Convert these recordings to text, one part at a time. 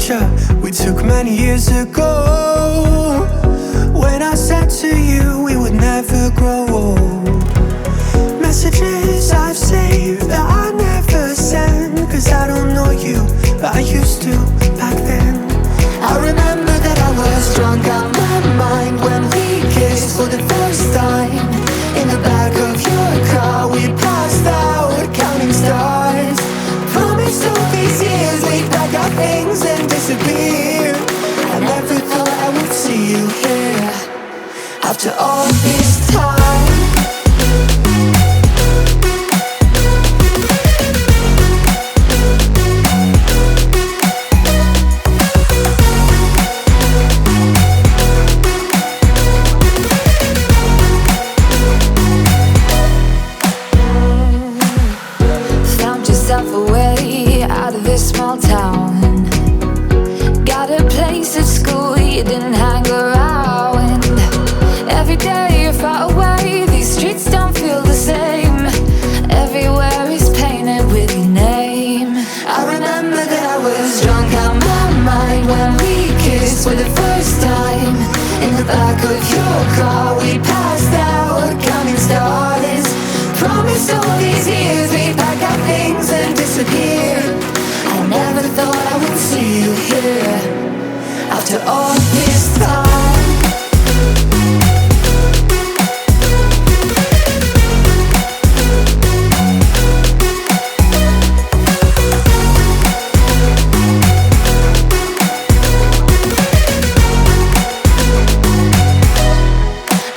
picture we took many years ago, when I said to you we would never grow old. Messages I've saved that I never send, cause I don't know you, but I used to back then. I remember that I was drunk out my mind when we kissed for the first time. In the back of your car we passed out counting stars. Promised all these years we'd pack our things and disappear. I never thought I would see you here after all this time. Away out of this small town, got a place at school you didn't hang around. Every day you're far away, these streets don't feel the same. Everywhere is painted with your name. I remember that I was drunk out my mind when we kissed for the first time. In the back of your car we passed out counting stars. Promised all these years we'd pack our things and disappear. I never thought I would see you here after all this time.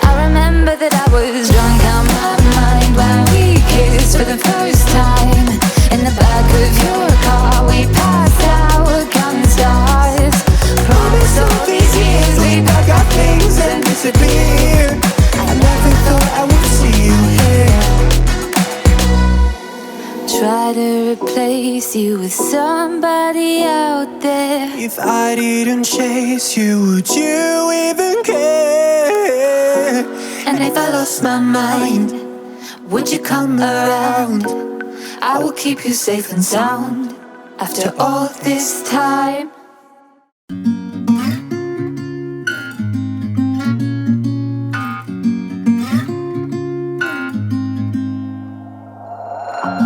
I remember that I was drunk out my mind when we kissed for the first time. In the back of your car we passed out counting stars. Promised all these years we'd pack our things and disappear. I never thought I would see you here. Try to replace you with somebody out there. If I didn't chase you, would you even care? And if I lost my mind, would you come around? I will keep you safe and sound after all this time.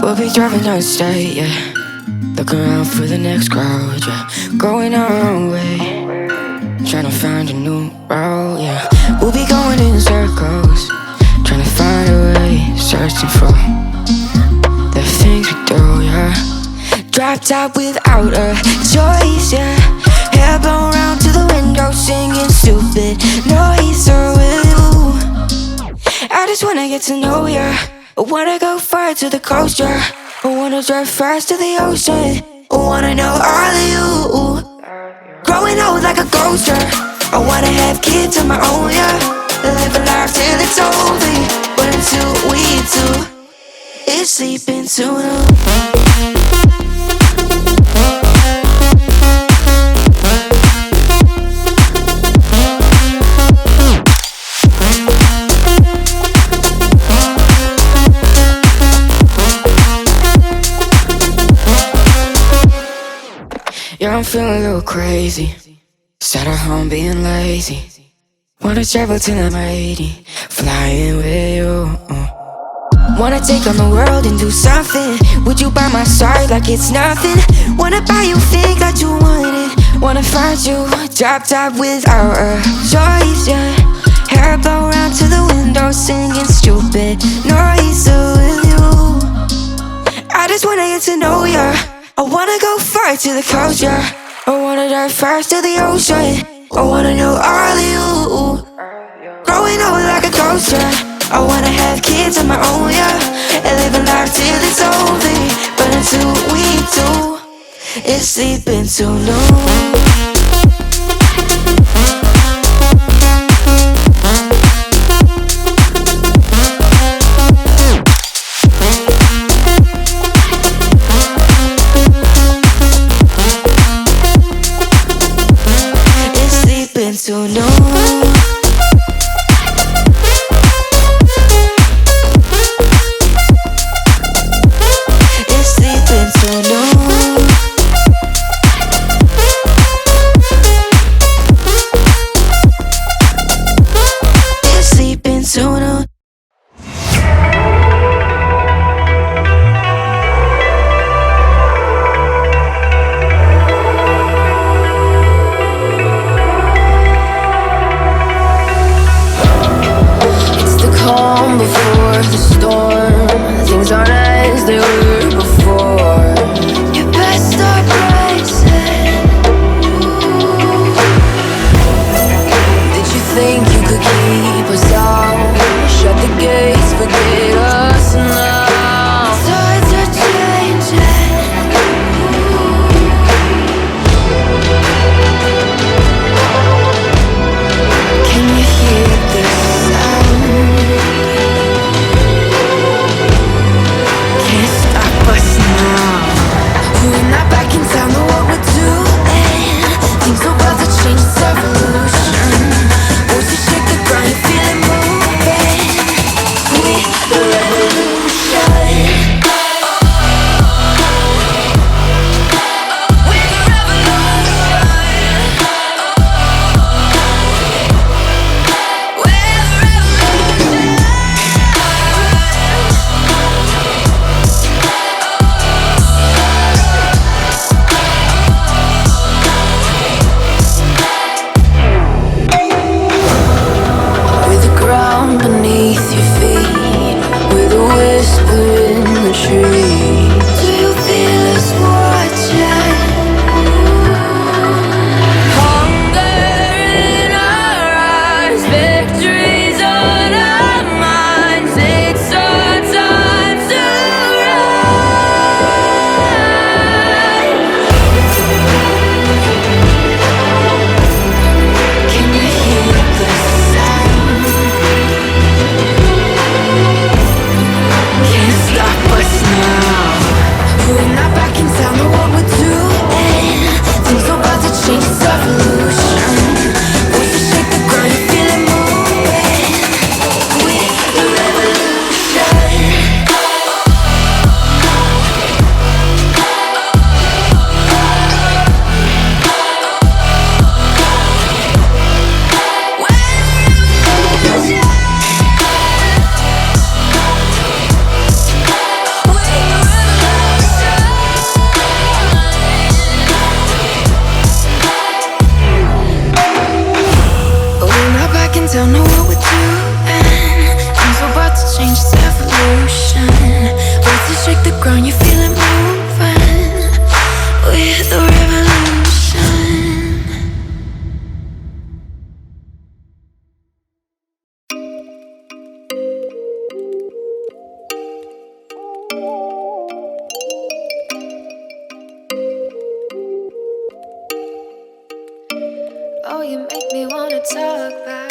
We'll be driving down the state, yeah. Looking around for the next crowd, yeah. Going our own way, trying to find a new route, yeah. We'll be going in circles, trying to find a way, searching for the things we do, yeah. Drop top without a choice, yeah. Hair blown round to the window, singing stupid noise with you. I just wanna get to know ya. I wanna go far to the coast, yeah. I wanna drive fast to the ocean. I wanna know all of you. Growing old like a ghost, yeah. I wanna have kids of my own, yeah. Live a life till it's over. But until we do, it's sleeping too long. Yeah, I'm feeling a little crazy. Sat at home being lazy. Wanna travel till I'm 80, flying with you. Wanna take on the world and do something. Would you by my side like it's nothing? Wanna buy you things that you wanted. Wanna find you drop top without a choice, yeah. Hair blow round to the window, singing stupid noise with you. I just wanna get to know ya. I wanna go far to the coast, yeah. I wanna dive fast to the ocean. I wanna know all of you. Growing old like a ghost, yeah. I wanna have kids of my own, yeah. And live a life till it's over. But until we do, it's sleeping too long. Too long. It's sleeping too long. they were before. You best start bracing. Did you think you could keep us out? Shut the gates, forget us now. Tides are changing. Can you hear this sound? Can't stop us now. We're not back in town, know what we're doing. Things are about to change, it's evolution. Voices shake the ground, you feel it moving. We're the revolution. We're the revolution. We're the revolution. With the ground beneath your feet, with a whisper in the trees. Do you feel us watching? Hunger in our eyes, victories on our minds. It's our time to rise. Can you hear the sound? Can't stop us now. We're not back in town, know what we're doing. Things are about to change, it's evolution. Voices shake the ground, you feel it moving. We're the revolution. We're not back in town, know what we're doing. Things are about to change, it's evolution. Voices shake the ground, you feel it moving. We're the revolution. Oh, you make me wanna talk back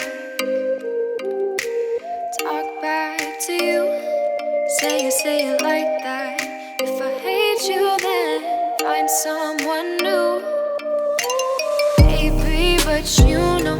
to you. Say it like that. If I hate you, then find someone new. Baby, but you know